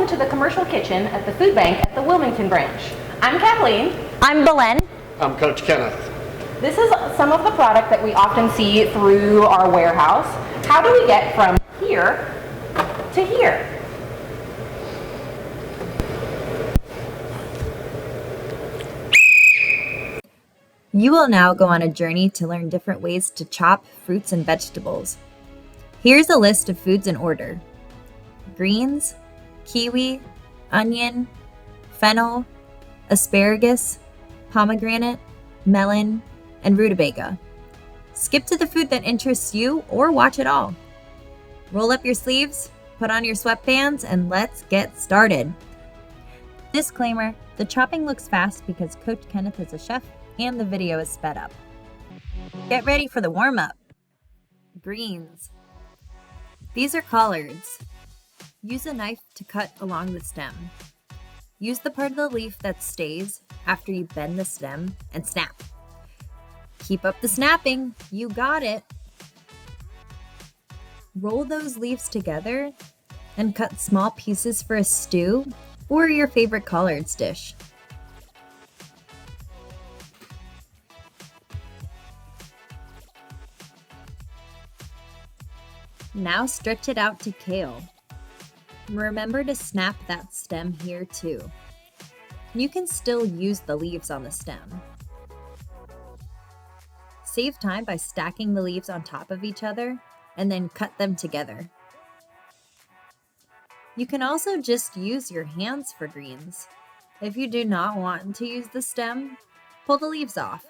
Welcome to the commercial kitchen at the food bank at the Wilmington branch. I'm Kathleen. I'm Belen. I'm Coach Kenneth. This is some of the product that we often see through our warehouse. How do we get from here to here? You will now go on a journey to learn different ways to chop fruits and vegetables. Here's a list of foods in order: greens, kiwi, onion, fennel, asparagus, pomegranate, melon, and rutabaga. Skip to the food that interests you or watch it all. Roll up your sleeves, put on your sweatbands, and let's get started. Disclaimer, the chopping looks fast because Coach Kenneth is a chef and the video is sped up. Get ready for the warm-up. Greens. These are collards. Use a knife to cut along the stem. Use the part of the leaf that stays after you bend the stem and snap. Keep up the snapping. You got it. Roll those leaves together and cut small pieces for a stew or your favorite collards dish. Now stretch it out to kale. Remember to snap that stem here too. You can still use the leaves on the stem. Save time by stacking the leaves on top of each other and then cut them together. You can also just use your hands for greens. If you do not want to use the stem, pull the leaves off.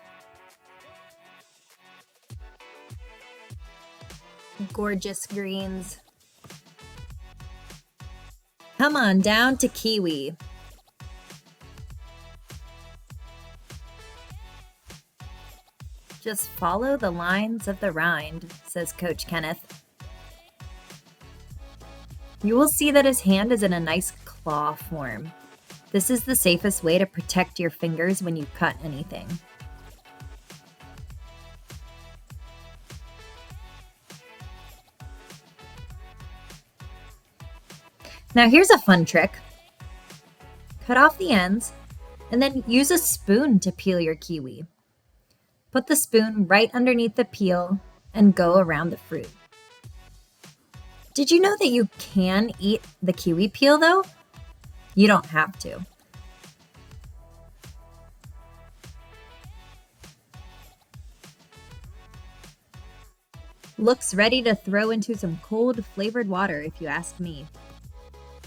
Gorgeous greens. Come on down to kiwi. Just follow the lines of the rind, says Coach Kenneth. You will see that his hand is in a nice claw form. This is the safest way to protect your fingers when you cut anything. Now here's a fun trick. Cut off the ends and then use a spoon to peel your kiwi. Put the spoon right underneath the peel and go around the fruit. Did you know that you can eat the kiwi peel though? You don't have to. Looks ready to throw into some cold flavored water if you ask me.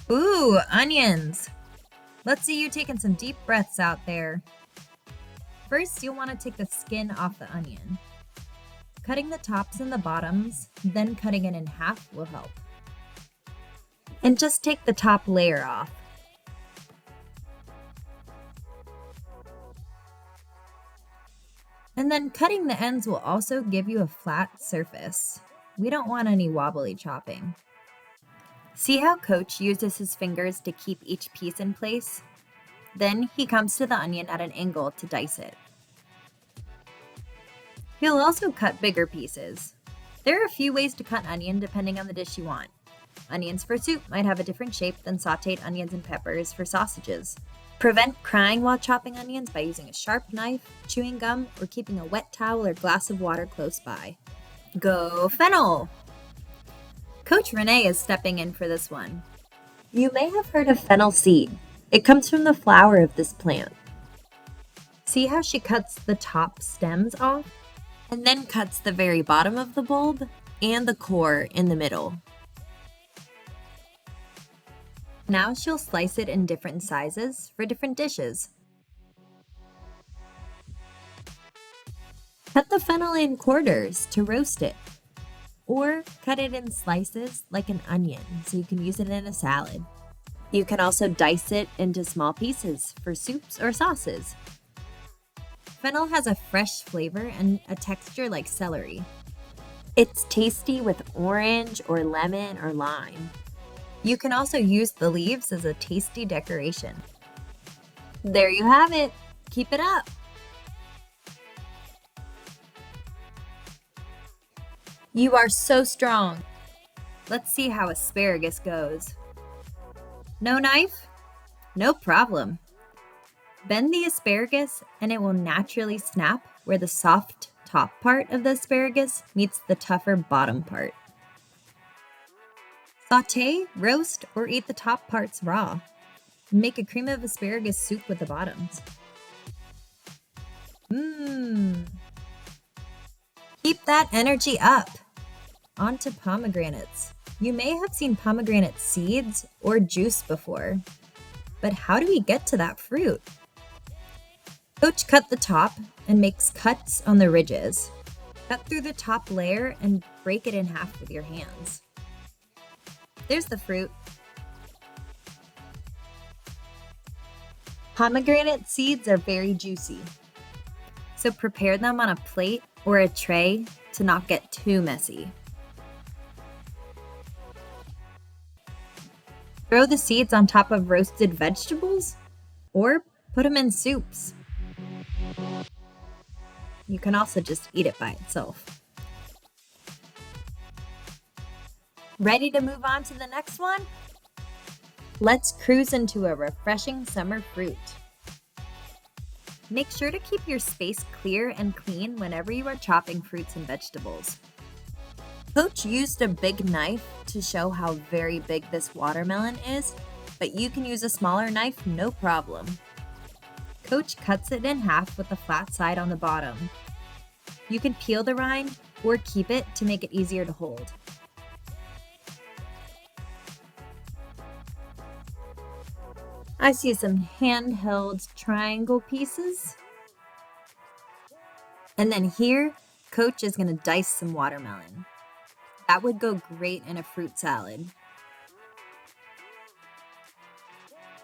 Ooh, onions! Let's see you taking some deep breaths out there. First, you'll want to take the skin off the onion. Cutting the tops and the bottoms, then cutting it in half will help. And just take the top layer off. And then cutting the ends will also give you a flat surface. We don't want any wobbly chopping. See how Coach uses his fingers to keep each piece in place? Then he comes to the onion at an angle to dice it. He'll also cut bigger pieces. There are a few ways to cut onion depending on the dish you want. Onions for soup might have a different shape than sauteed onions and peppers for sausages. Prevent crying while chopping onions by using a sharp knife, chewing gum, or keeping a wet towel or glass of water close by. Go fennel! Coach Renee is stepping in for this one. You may have heard of fennel seed. It comes from the flower of this plant. See how she cuts the top stems off? And then cuts the very bottom of the bulb and the core in the middle. Now she'll slice it in different sizes for different dishes. Cut the fennel in quarters to roast it. Or cut it in slices like an onion so you can use it in a salad. You can also dice it into small pieces for soups or sauces. Fennel has a fresh flavor and a texture like celery. It's tasty with orange or lemon or lime. You can also use the leaves as a tasty decoration. There you have it. Keep it up. You are so strong. Let's see how asparagus goes. No knife? No problem. Bend the asparagus and it will naturally snap where the soft top part of the asparagus meets the tougher bottom part. Sauté, roast, or eat the top parts raw. Make a cream of asparagus soup with the bottoms. Keep that energy up. On to pomegranates. You may have seen pomegranate seeds or juice before, but how do we get to that fruit? Coach cut the top and makes cuts on the ridges. Cut through the top layer and break it in half with your hands. There's the fruit. Pomegranate seeds are very juicy, so prepare them on a plate or a tray to not get too messy. Throw the seeds on top of roasted vegetables or put them in soups. You can also just eat it by itself. Ready to move on to the next one? Let's cruise into a refreshing summer fruit. Make sure to keep your space clear and clean whenever you are chopping fruits and vegetables. Coach used a big knife to show how very big this watermelon is, but you can use a smaller knife, no problem. Coach cuts it in half with the flat side on the bottom. You can peel the rind or keep it to make it easier to hold. I see some handheld triangle pieces. And then here, Coach is going to dice some watermelon. That would go great in a fruit salad.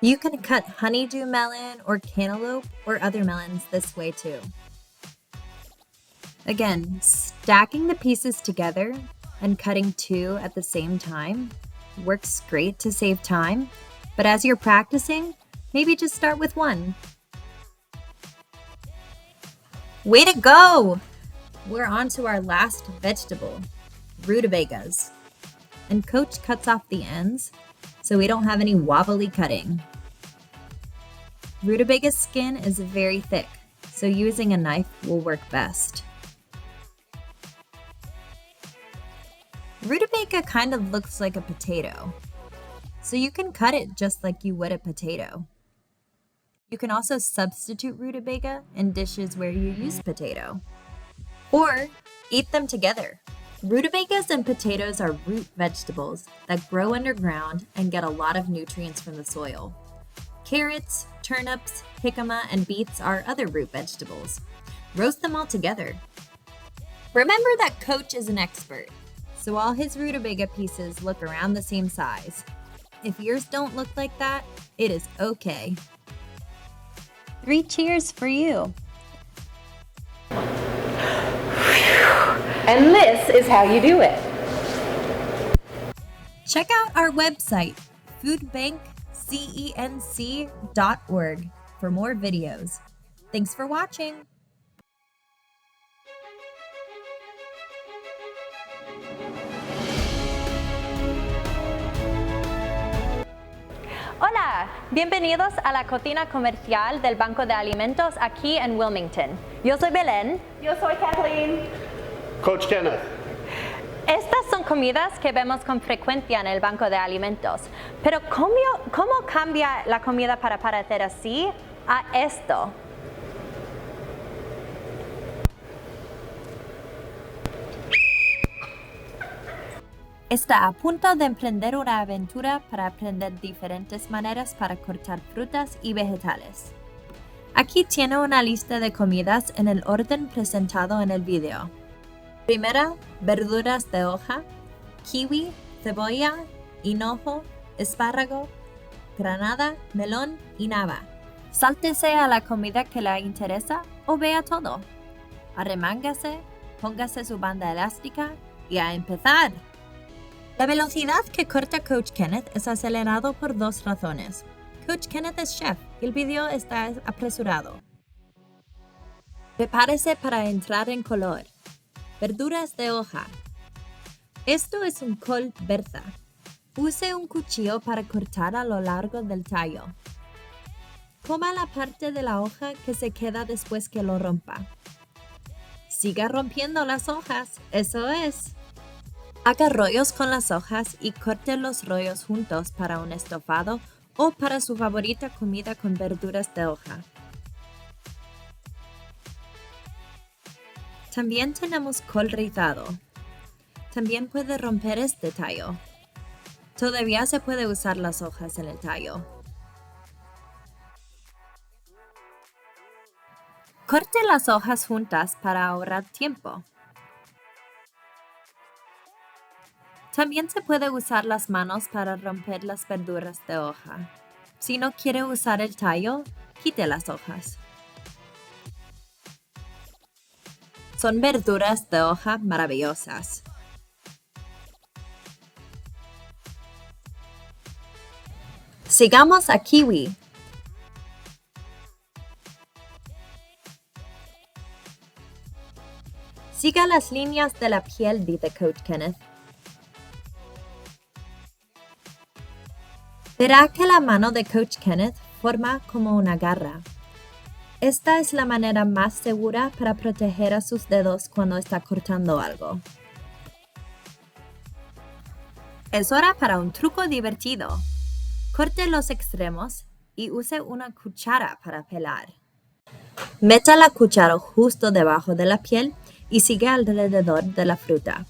You can cut honeydew melon or cantaloupe or other melons this way too. Again, stacking the pieces together and cutting two at the same time works great to save time, but as you're practicing, maybe just start with one. Way to go! We're on to our last vegetable, rutabagas. And Coach cuts off the ends so we don't have any wobbly cutting. Rutabaga skin is very thick, so using a knife will work best. Rutabaga kind of looks like a potato, so you can cut it just like you would a potato. You can also substitute rutabaga in dishes where you use potato, or eat them together. Rutabagas and potatoes are root vegetables that grow underground and get a lot of nutrients from the soil. Carrots, turnips, jicama, and beets are other root vegetables. Roast them all together. Remember that Coach is an expert, so all his rutabaga pieces look around the same size. If yours don't look like that, it is okay. 3 cheers for you. And this is how you do it. Check out our website, foodbankcenc.org, for more videos. Thanks for watching. Hola, bienvenidos a la cocina comercial del Banco de Alimentos aquí en Wilmington. Yo soy Belén. Yo soy Kathleen. Coach Kenneth. Estas son comidas que vemos con frecuencia en el Banco de Alimentos, pero ¿cómo cambia la comida para parecer así a esto? Está a punto de emprender una aventura para aprender diferentes maneras para cortar frutas y vegetales. Aquí tiene una lista de comidas en el orden presentado en el video. Primera, verduras de hoja, kiwi, cebolla, hinojo, espárrago, granada, melón y nava. Sáltese a la comida que le interesa o vea todo. Arremángase, póngase su banda elástica y a empezar. La velocidad que corta Coach Kenneth es acelerado por 2 razones. Coach Kenneth es chef y el video está apresurado. Prepárese para entrar en color. Verduras de hoja. Esto es un col berza. Use un cuchillo para cortar a lo largo del tallo. Coma la parte de la hoja que se queda después que lo rompa. Siga rompiendo las hojas, eso es. Haga rollos con las hojas y corte los rollos juntos para un estofado o para su favorita comida con verduras de hoja. También tenemos col rizado. También puede romper este tallo. Todavía se puede usar las hojas en el tallo. Corte las hojas juntas para ahorrar tiempo. También se puede usar las manos para romper las verduras de hoja. Si no quiere usar el tallo, quite las hojas. Son verduras de hoja maravillosas. Sigamos a Kiwi. Siga las líneas de la piel, dice Coach Kenneth. Verá que la mano de Coach Kenneth forma como una garra. Esta es la manera más segura para proteger a sus dedos cuando está cortando algo. Es hora para un truco divertido. Corte los extremos y use una cuchara para pelar. Meta la cuchara justo debajo de la piel y sigue alrededor de la fruta.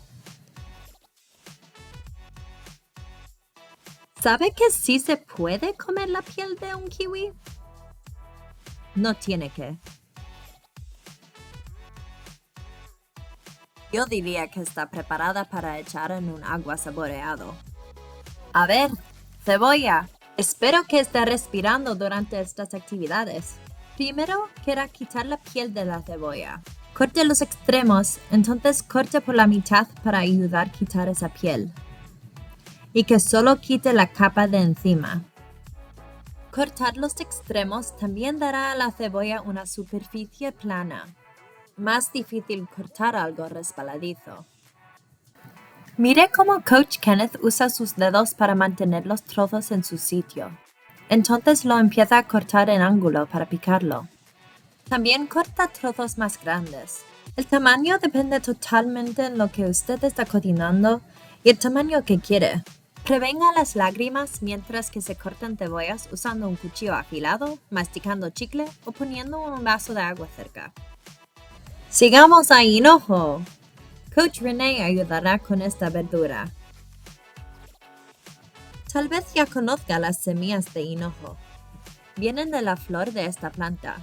¿Sabe que sí se puede comer la piel de un kiwi? No tiene que. Yo diría que está preparada para echar en un agua saboreado. A ver, cebolla. Espero que esté respirando durante estas actividades. Primero, quiero quitar la piel de la cebolla. Corte los extremos, entonces corte por la mitad para ayudar a quitar esa piel. Y que solo quite la capa de encima. Cortar los extremos también dará a la cebolla una superficie plana. Más difícil cortar algo resbaladizo. Mire cómo Coach Kenneth usa sus dedos para mantener los trozos en su sitio. Entonces lo empieza a cortar en ángulo para picarlo. También corta trozos más grandes. El tamaño depende totalmente en lo que usted está cocinando y el tamaño que quiere. Prevenga las lágrimas mientras que se cortan cebollas usando un cuchillo afilado, masticando chicle o poniendo un vaso de agua cerca. Sigamos a hinojo. Coach Renee ayudará con esta verdura. Tal vez ya conozca las semillas de hinojo. Vienen de la flor de esta planta.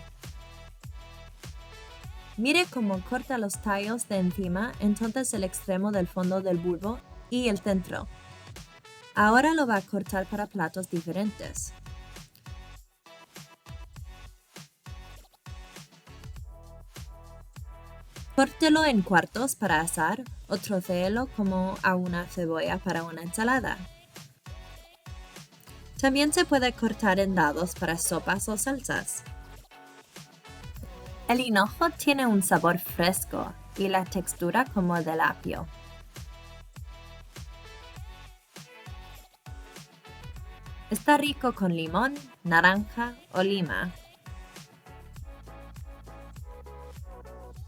Mire cómo corta los tallos de encima, entonces el extremo del fondo del bulbo y el centro. Ahora lo va a cortar para platos diferentes. Córtelo en cuartos para asar o trocéelo como a una cebolla para una ensalada. También se puede cortar en dados para sopas o salsas. El hinojo tiene un sabor fresco y la textura como del apio. Está rico con limón, naranja o lima.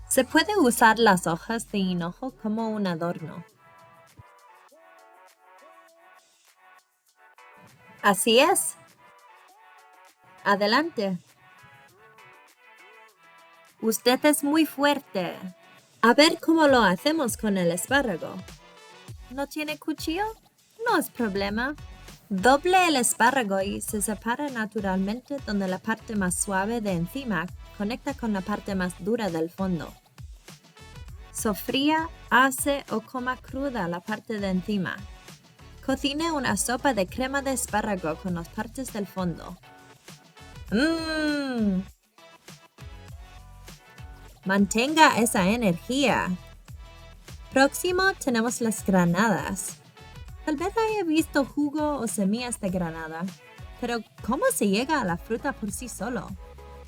Se puede usar las hojas de hinojo como un adorno. Así es. Adelante. Usted es muy fuerte. A ver cómo lo hacemos con el espárrago. ¿No tiene cuchillo? No es problema. Doble el espárrago y se separa naturalmente donde la parte más suave de encima conecta con la parte más dura del fondo. Sofría, ase o coma cruda la parte de encima. Cocine una sopa de crema de espárrago con las partes del fondo. ¡Mmm! Mantenga esa energía. Próximo tenemos las granadas. Tal vez haya visto jugo o semillas de granada, pero ¿cómo se llega a la fruta por sí solo?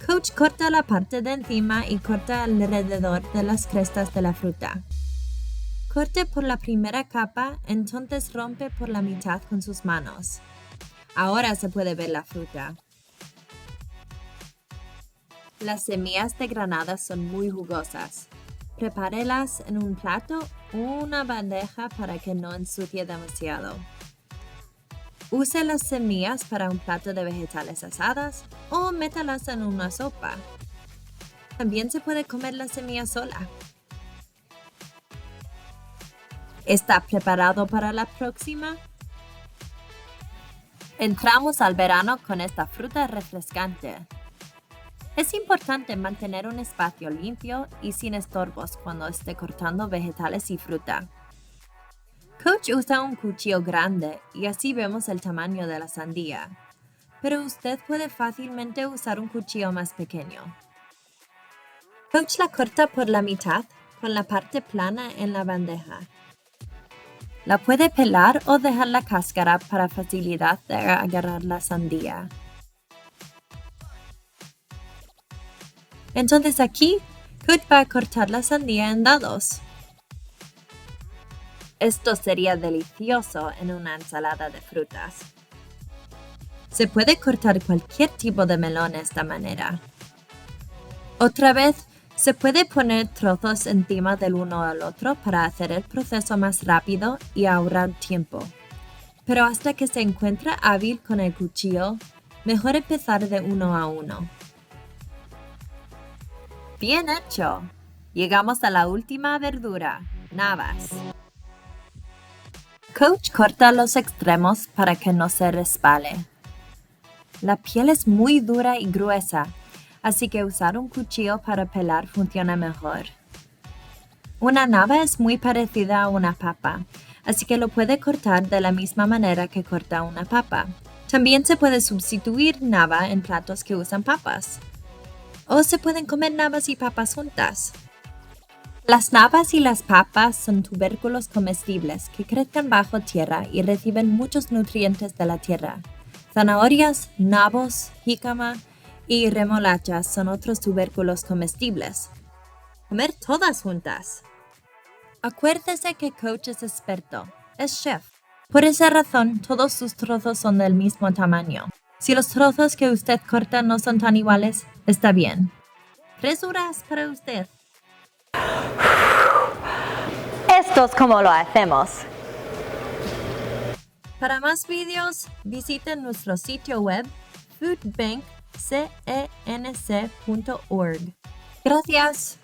Coach corta la parte de encima y corta alrededor de las crestas de la fruta. Corte por la primera capa, entonces rompe por la mitad con sus manos. Ahora se puede ver la fruta. Las semillas de granada son muy jugosas. Prepárelas en un plato o una bandeja para que no ensucie demasiado. Use las semillas para un plato de vegetales asadas o métalas en una sopa. También se puede comer la semilla sola. ¿Está preparado para la próxima? Entramos al verano con esta fruta refrescante. Es importante mantener un espacio limpio y sin estorbos cuando esté cortando vegetales y fruta. Coach usa un cuchillo grande y así vemos el tamaño de la sandía, pero usted puede fácilmente usar un cuchillo más pequeño. Coach la corta por la mitad con la parte plana en la bandeja. La puede pelar o dejar la cáscara para facilidad de agarrar la sandía. Entonces aquí, Coach va a cortar la sandía en dados. Esto sería delicioso en una ensalada de frutas. Se puede cortar cualquier tipo de melón de esta manera. Otra vez, se puede poner trozos encima del uno al otro para hacer el proceso más rápido y ahorrar tiempo. Pero hasta que se encuentra hábil con el cuchillo, mejor empezar de uno a uno. ¡Bien hecho! Llegamos a la última verdura, nabas. Coach corta los extremos para que no se resbale. La piel es muy dura y gruesa, así que usar un cuchillo para pelar funciona mejor. Una naba es muy parecida a una papa, así que lo puede cortar de la misma manera que corta una papa. También se puede sustituir nava en platos que usan papas. O se pueden comer nabas y papas juntas. Las nabas y las papas son tubérculos comestibles que crecen bajo tierra y reciben muchos nutrientes de la tierra. Zanahorias, nabos, jícama y remolachas son otros tubérculos comestibles. Comer todas juntas. Acuérdese que Coach es experto, es chef. Por esa razón, todos sus trozos son del mismo tamaño. Si los trozos que usted corta no son tan iguales, está bien. 3 horas para usted. Esto es como lo hacemos. Para más videos, visiten nuestro sitio web foodbankcenc.org. Gracias.